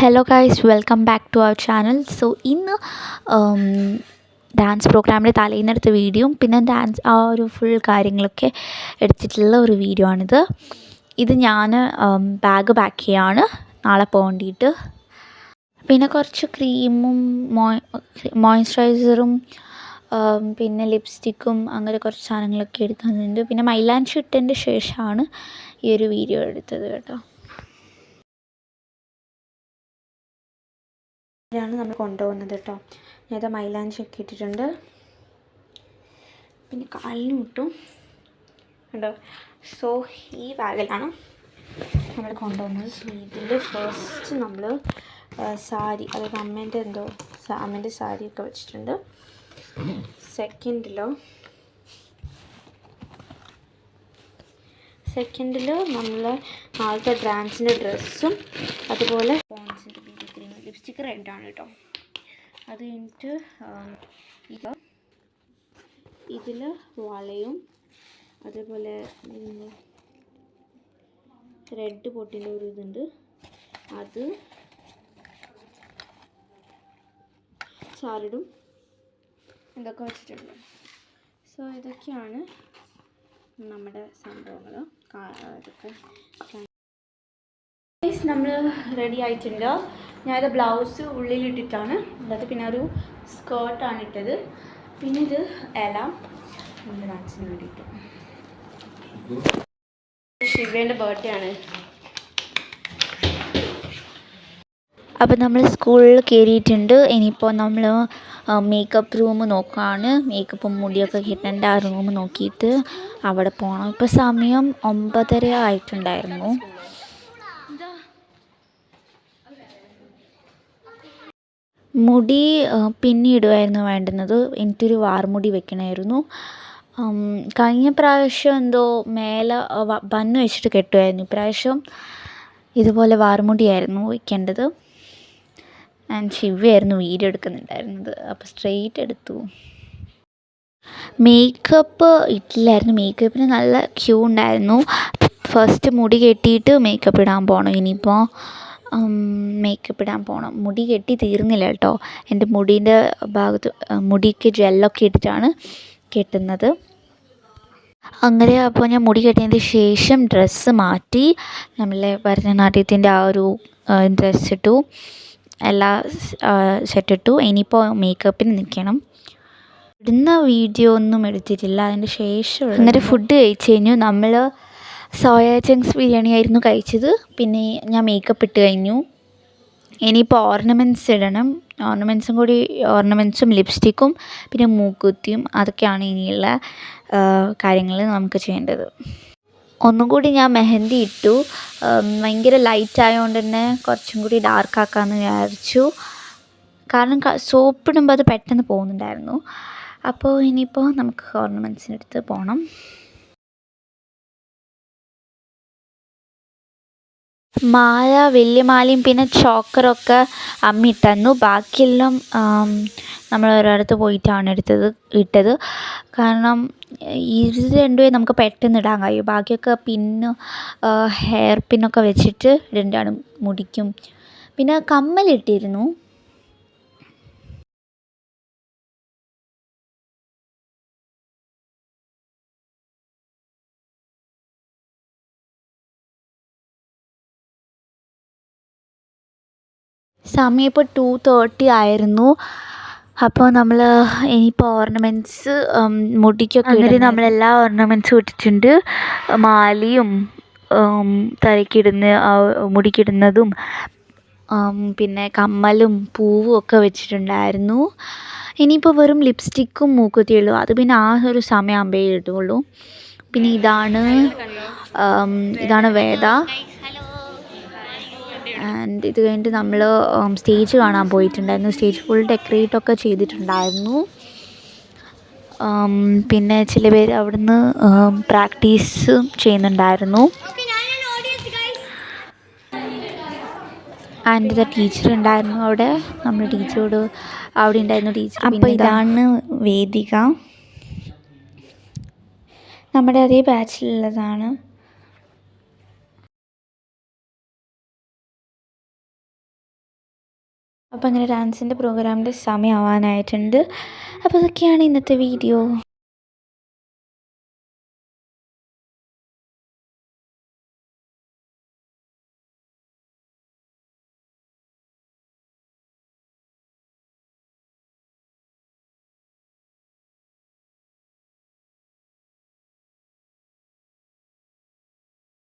Hello guys, welcome back to our channel. So ഇന്ന് dance പ്രോഗ്രാമിൻ്റെ തലേന്നെടുത്ത വീഡിയോയും പിന്നെ ഡാൻസ് ആ ഒരു ഫുൾ കാര്യങ്ങളൊക്കെ എടുത്തിട്ടുള്ള ഒരു വീഡിയോ ആണിത്. ഇത് ഞാൻ ബാഗ് പാക്ക് ചെയ്യാണ് നാളെ പോകേണ്ടിയിട്ട്. പിന്നെ കുറച്ച് ക്രീമും മോയ്സ്ചറൈസറും പിന്നെ ലിപ്സ്റ്റിക്കും അങ്ങനെ കുറച്ച് സാധനങ്ങളൊക്കെ എടുക്കുന്നുണ്ട്. പിന്നെ മൈലാഞ്ചി ഇട്ടതിൻ്റെ ശേഷമാണ് ഈ ഒരു വീഡിയോ എടുത്തത് കേട്ടോ. ാണ് നമ്മൾ കൊണ്ടുപോകുന്നത് കേട്ടോ. ഞാനത് മൈലാഞ്ചി ഒക്കെ ഇട്ടിട്ടുണ്ട്. പിന്നെ കാലിനും ഇട്ടു കേട്ടോ. സോ ഈ ബാഗിലാണ് നമ്മൾ കൊണ്ടുപോകുന്നത്. സോ ഇതിൽ ഫസ്റ്റ് നമ്മൾ സാരി, അതായത് അമ്മേൻ്റെ സാരിയൊക്കെ വെച്ചിട്ടുണ്ട്. സെക്കൻഡിൽ നമ്മൾ ആദ്യത്തെ ഡാൻസിൻ്റെ ഡ്രസ്സും അതുപോലെ പോൺസിൻ്റെ ബിബി ക്രീം, ലിപ്സ്റ്റിക്ക് റെഡാണ് കേട്ടോ. അത് കഴിഞ്ഞിട്ട് ഇതിൽ വളയും അതേപോലെ റെഡ് പൊട്ടിൻ്റെ ഒരു ഇതുണ്ട്, അത് സാരിടും ഇതൊക്കെ വെച്ചിട്ടുണ്ട്. സോ ഇതൊക്കെയാണ് നമ്മുടെ സംഭവങ്ങൾ. ഇതൊക്കെ നമ്മൾ റെഡി ആയിട്ടുണ്ട്. ഞാനത് ബ്ലൗസ് ഉള്ളിലിട്ടിട്ടാണ് ഉള്ളത്. പിന്നെ ഒരു സ്കേർട്ടാണ് ഇട്ടത്. പിന്നെ ഇത് എല്ലാം നമ്മുടെ ഡാൻസിന് വേണ്ടിയിട്ട്. ശിവേൻ്റെ ബർത്ത്ഡേ ആണ്. അപ്പോൾ നമ്മൾ സ്കൂളിൽ കയറിയിട്ടുണ്ട്. ഇനിയിപ്പോൾ നമ്മൾ മേക്കപ്പ് റൂം നോക്കുകയാണ്. മേക്കപ്പും മുടിയൊക്കെ കിട്ടേണ്ട ആ റൂം നോക്കിയിട്ട് അവിടെ പോകണം. ഇപ്പോൾ സമയം 9:30 ആയിട്ടുണ്ടായിരുന്നു. മുടി പിന്നിടുമായിരുന്നു വേണ്ടുന്നത്. എനിക്കൊരു വാർമുടി വെക്കണമായിരുന്നു. കഴിഞ്ഞ പ്രാവശ്യം എന്തോ മേലെ ബണ്ണ് വെച്ചിട്ട് കെട്ടുമായിരുന്നു. ഇപ്രാവശ്യം ഇതുപോലെ വാർമുടിയായിരുന്നു വയ്ക്കേണ്ടത്. ശിവയായിരുന്നു വീഡിയോ എടുക്കുന്നുണ്ടായിരുന്നത്. അപ്പോൾ സ്ട്രെയിറ്റ് എടുത്തു. മേക്കപ്പ് ഇട്ടില്ലായിരുന്നു. മേക്കപ്പിന് നല്ല ക്യൂ ഉണ്ടായിരുന്നു. ഫസ്റ്റ് മുടി കെട്ടിയിട്ട് മേക്കപ്പ് ഇടാൻ പോകണം. ഇനിയിപ്പോൾ മേക്കപ്പ് ഇടാൻ പോകണം. മുടി കെട്ടി തീർന്നില്ല കേട്ടോ. എൻ്റെ മുടീൻ്റെ ഭാഗത്ത് മുടിക്ക് ജെല്ലൊക്കെ ഇട്ടിട്ടാണ് കെട്ടുന്നത്. അങ്ങനെ അപ്പോൾ ഞാൻ മുടി കെട്ടിയതിന് ശേഷം ഡ്രസ്സ് മാറ്റി നമ്മളെ ഭരതനാട്യത്തിൻ്റെ ആ ഒരു ഡ്രസ്സ് ഇട്ടു, എല്ലാ സെറ്റിട്ടു. ഇനിയിപ്പോൾ മേക്കപ്പിന് നിൽക്കണം. ഇടുന്ന വീഡിയോ ഒന്നും എടുത്തിട്ടില്ല. അതിൻ്റെ ശേഷം അന്നേരം ഫുഡ് കഴിച്ച് കഴിഞ്ഞു. നമ്മൾ സോയ ചങ്ക്സ് ബിരിയാണി ആയിരുന്നു കഴിച്ചത്. പിന്നെ ഞാൻ മേക്കപ്പ് ഇട്ട് കഴിഞ്ഞു. ഇനിയിപ്പോൾ ഓർണമെൻറ്റ്സ് ഇടണം. ഓർണമെൻറ്റ്സും ലിപ്സ്റ്റിക്കും പിന്നെ മൂക്കുത്തിയും, അതൊക്കെയാണ് ഇനിയുള്ള കാര്യങ്ങൾ നമുക്ക് ചെയ്യേണ്ടത്. ഒന്നും കൂടി ഞാൻ മെഹന്തി ഇട്ടു. ഭയങ്കര ലൈറ്റ് ആയതുകൊണ്ട് തന്നെ കുറച്ചും കൂടി ഡാർക്കാക്കാമെന്ന് വിചാരിച്ചു. കാരണം സോപ്പിടുമ്പോൾ അത് പെട്ടെന്ന് പോകുന്നുണ്ടായിരുന്നു. അപ്പോൾ ഇനിയിപ്പോൾ നമുക്ക് ഓർണമെൻറ്റ്സിനടുത്ത് പോകണം. മാല, വലിയ മാലയും പിന്നെ ചോക്കറൊക്കെ അമ്മ ഇട്ടു. ബാക്കിയെല്ലാം നമ്മൾ ഒരിടത്ത് പോയിട്ടാണ് ഇട്ടത്. കാരണം ഇത് രണ്ടുമേ നമുക്ക് പെട്ടെന്ന് ഇടാൻ കഴിയും. ബാക്കിയൊക്കെ പിന്ന് ഹെയർ പിന്നൊക്കെ വെച്ചിട്ട് ഇടേണ്ടതാണ് മുടിക്കും. പിന്നെ കമ്മലിട്ടിരുന്നു. സമയം ഇപ്പോൾ 2:30 ആയിരുന്നു. അപ്പോൾ നമ്മൾ ഇനിയിപ്പോൾ ഓർണമെൻറ്റ്സ് മുടിക്കൊക്കെ അങ്ങനെ നമ്മളെല്ലാ ഓർണമെൻറ്റ്സും ഇട്ടിട്ടുണ്ട്. മാലയും തലയ്ക്കിടുന്ന മുടിക്കിടുന്നതും പിന്നെ കമ്മലും പൂവും ഒക്കെ വെച്ചിട്ടുണ്ടായിരുന്നു. ഇനിയിപ്പോൾ വെറും ലിപ്സ്റ്റിക്കും മൂക്കുത്തിയുള്ളൂ. അത് പിന്നെ ആ ഒരു സമയമാകുമ്പോഴേ ഇടുള്ളൂ. പിന്നെ ഇതാണ് വേദ. ആൻഡ് ഇത് കഴിഞ്ഞിട്ട് നമ്മൾ സ്റ്റേജ് കാണാൻ പോയിട്ടുണ്ടായിരുന്നു. സ്റ്റേജ് ഫുൾ ഡെക്കറേറ്റൊക്കെ ചെയ്തിട്ടുണ്ടായിരുന്നു. പിന്നെ ചില പേര് അവിടുന്ന് പ്രാക്ടീസ് ചെയ്യുന്നുണ്ടായിരുന്നു. ആൻഡ് ദ ടീച്ചർ ഉണ്ടായിരുന്നു അവിടെ. നമ്മുടെ ടീച്ചറോട് അവിടെ ഉണ്ടായിരുന്നു ടീച്ചർ. അപ്പോൾ ഇതാണ് വേദിക. നമ്മുടെ അതേ ബാച്ചിലുള്ളതാണ്. അപ്പോൾ അങ്ങനെ ഡാൻസിൻ്റെ പ്രോഗ്രാമിൻ്റെ സമയമാവാനായിട്ടുണ്ട്. അപ്പോൾ ഇതൊക്കെയാണ് ഇന്നത്തെ വീഡിയോ.